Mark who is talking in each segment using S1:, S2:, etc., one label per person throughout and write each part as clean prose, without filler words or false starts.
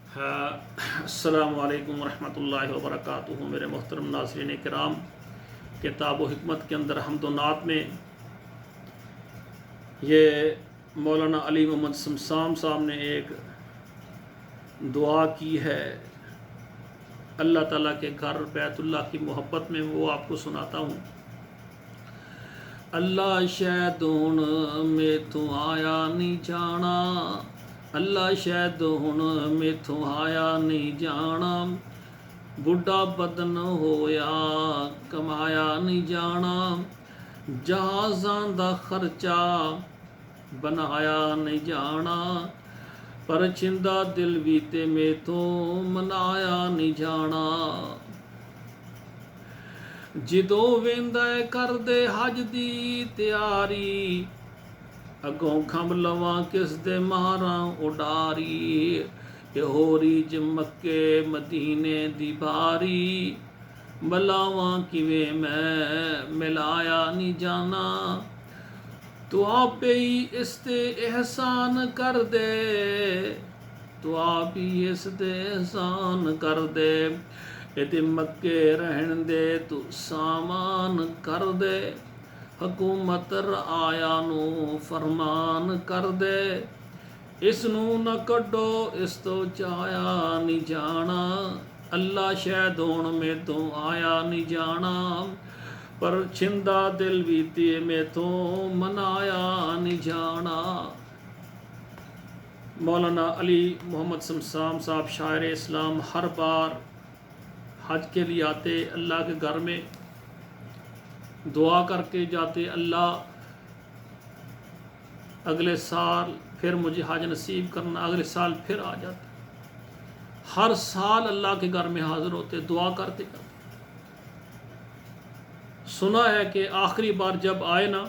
S1: अस्सलामुअलैकुम रहमतुल्लाहि व बरकातुहू। मेरे मोहतरम नाज़रीन किराम, किताब व हिकमत के अंदर हम्द व नात में ये मौलाना अली मोहम्मद शमशाम साहब ने एक दुआ की है अल्लाह ताला के घर बैतुल्लाह की मोहब्बत में, वो आपको सुनाता हूँ। अल्लाह शायद हुण मेथों आया नहीं जाना, अल्लाह शायद हुण मेथों आया नहीं जाना, बुढ़ा बदन होया कमाया नहीं जाना, जहाज़ां दा खर्चा बनाया नहीं जाना, पर छिंदा दिल भी ते मेथों मनाया नहीं जाना। जिदों वेंदा कर दे हज दी तैयारी, अगों खंभ लवां किस दे मारां उडारी, हो रीज मक्के मदीने दी बारी, मलावां किवें मैं मिलाया नहीं जाना। तू आपे ही इस ते एहसान कर दे, तू आप ही इस ते एहसान कर दे, इते मक्के रहन दे तू सामान कर दे, हुकूमत आया नू फरमान कर दे, इस नू न कड्डो इस तो चाया नहीं जाना, अल्लाह शैद हुण मेथों आया नहीं जाना, पर छिंदा दिल भी ते मेथों मनाया नहीं जाना। मौलाना अली मोहम्मद शमशाम साहब शायर इस्लाम हर बार हज के लिए आते, अल्लाह के घर में दुआ करके जाते, अल्लाह अगले साल फिर मुझे हज नसीब करना, अगले साल फिर आ जाते। हर साल अल्लाह के घर में हाजिर होते, दुआ करते करते। सुना है कि आखिरी बार जब आए ना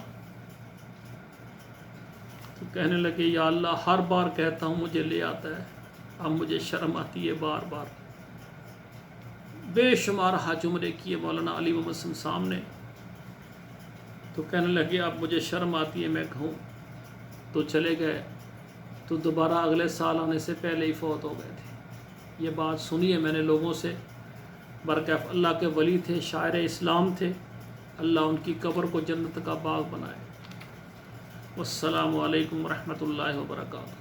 S1: तो कहने लगे, या अल्लाह हर बार कहता हूँ मुझे ले आता है, अब मुझे शर्म आती है बार बार। बेशुमार हज उम्रे किए मौलाना अली मोहम्मद शमशाम ने, तो कहने लगे अब मुझे शर्म आती है। मैं कहूँ तो चले गए तो दोबारा अगले साल आने से पहले ही फौत हो गए थे। ये बात सुनी है मैंने लोगों से। बरकैफ अल्लाह के वली थे, शायर इस्लाम थे, अल्लाह उनकी कब्र को जन्नत का बाग बनाए। वस्सलामु अलैकुम रहमतुल्लाहि व बरकातुहू।